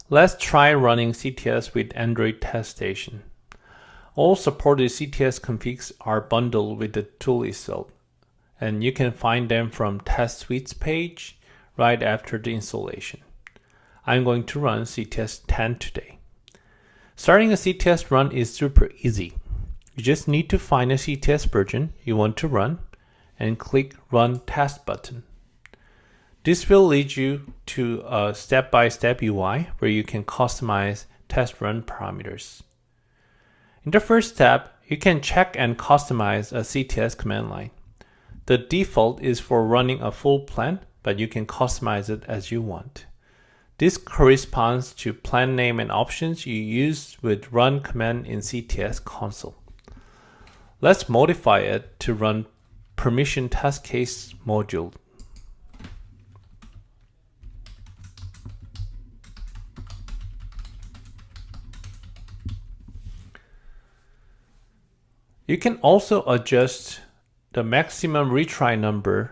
Let's try running CTS with Android Test Station. All supported CTS configs are bundled with the tool itself, and you can find them from Test Suites page right after the installation. I'm going to run CTS 10 today. Starting a CTS run is super easy. You just need to find a CTS version you want to run and click Run Test button. This will lead you to a step-by-step UI where you can customize test run parameters. In the first step, you can check and customize a CTS command line. The default is for running a full plan, but you can customize it as you want. This corresponds to plan name and options you use with run command in CTS console. Let's modify it to run permission test case module. You can also adjust the maximum retry number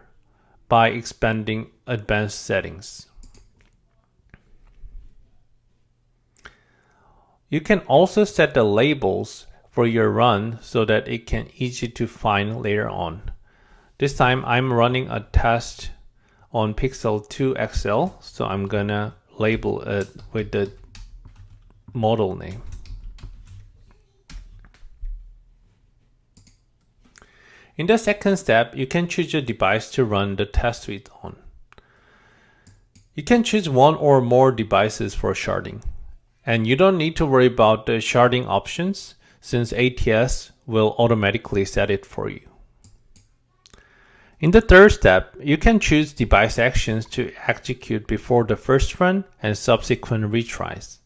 by expanding advanced settings. You can also set the labels for your run so that it can easy to find later on. This time I'm running a test on Pixel 2 XL, so I'm gonna label it with the model name. In the second step, you can choose your device to run the test suite on. You can choose one or more devices for sharding, and you don't need to worry about the sharding options since ATS will automatically set it for you. In the third step, you can choose device actions to execute before the first run and subsequent retries.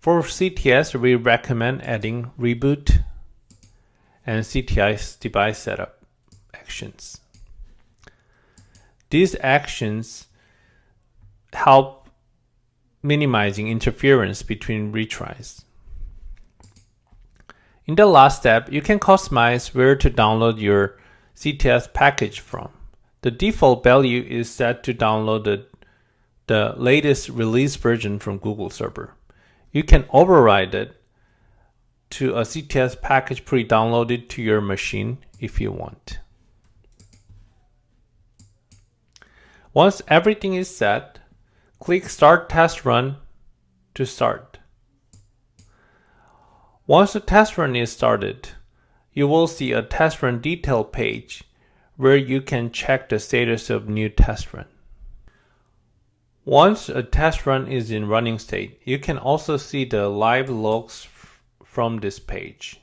For CTS, we recommend adding reboot and CTS device setup actions. These actions help minimizing interference between retries. In the last step, you can customize where to download your CTS package from. The default value is set to download the latest release version from Google server. You can override it to a CTS package pre-downloaded to your machine if you want. Once everything is set, click Start Test Run to start. Once the test run is started, you will see a test run detail page where you can check the status of new test run. Once a test run is in running state, you can also see the live logs from this page.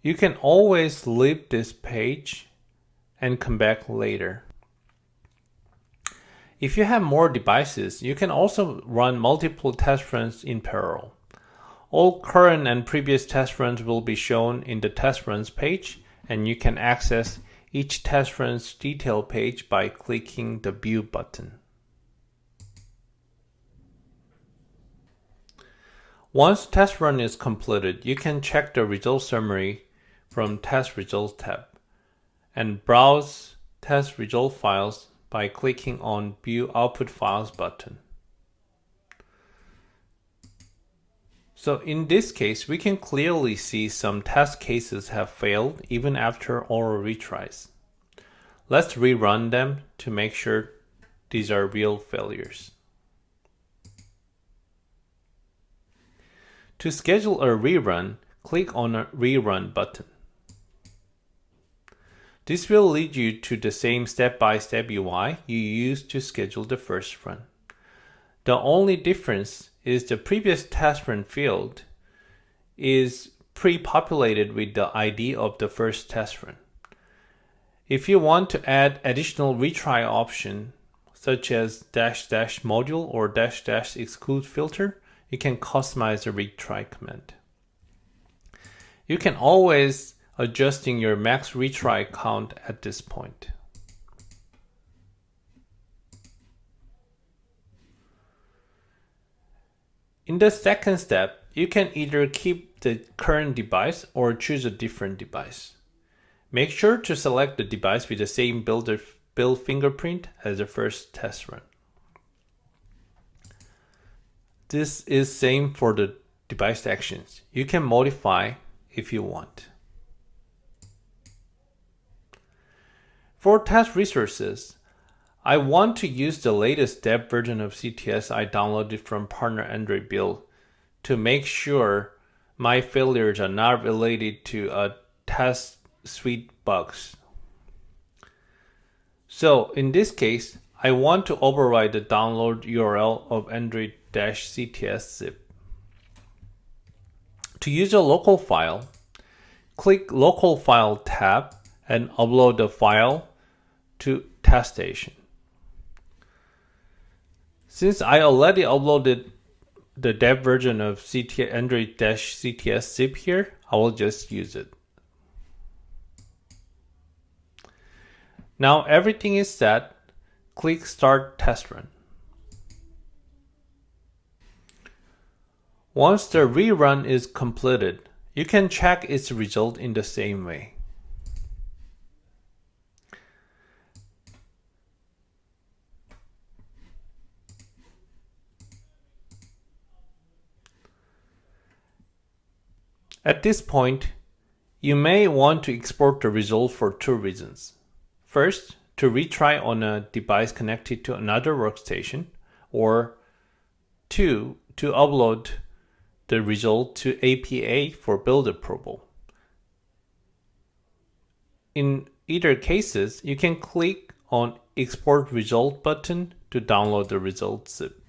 You can always leave this page and come back later. If you have more devices, you can also run multiple test runs in parallel. All current and previous test runs will be shown in the test runs page, and you can access each test run's detail page by clicking the View button. Once test run is completed, you can check the result summary from Test Results tab and browse test result files by clicking on View Output Files button. So in this case, we can clearly see some test cases have failed even after all retries. Let's rerun them to make sure these are real failures. To schedule a rerun, click on a Rerun button. This will lead you to the same step-by-step UI you used to schedule the first run. The only difference is the previous test run field is pre-populated with the ID of the first test run. If you want to add additional retry option, such as -- module or -- exclude filter, you can customize the retry command. You can always adjusting your max retry count at this point. In the second step, you can either keep the current device or choose a different device. Make sure to select the device with the same build fingerprint as the first test run. This is same for the device actions. You can modify if you want. For test resources, I want to use the latest dev version of CTS I downloaded from partner Android build to make sure my failures are not related to a test suite bugs. So in this case, I want to override the download URL of Android-CTS zip. To use a local file, click Local File tab and upload the file to Test Station. Since I already uploaded the dev version of Android-CTS zip here, I will just use it. Now everything is set. Click Start Test Run. Once the rerun is completed, you can check its result in the same way. At this point, you may want to export the result for two reasons. First, to retry on a device connected to another workstation, or two, to upload the result to APA for build approval. In either cases, you can click on Export Result button to download the result zip.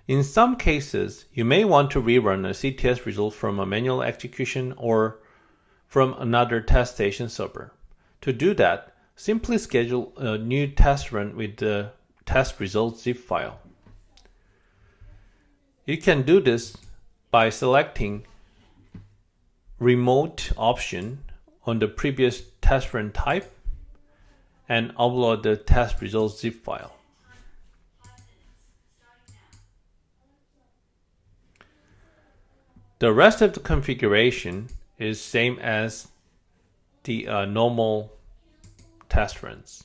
In some cases, you may want to rerun a CTS result from a manual execution or from another test station server. To do that, simply schedule a new test run with the test result zip file. You can do this by selecting Remote option on the previous test run type and upload the test result zip file. The rest of the configuration is same as the normal test runs.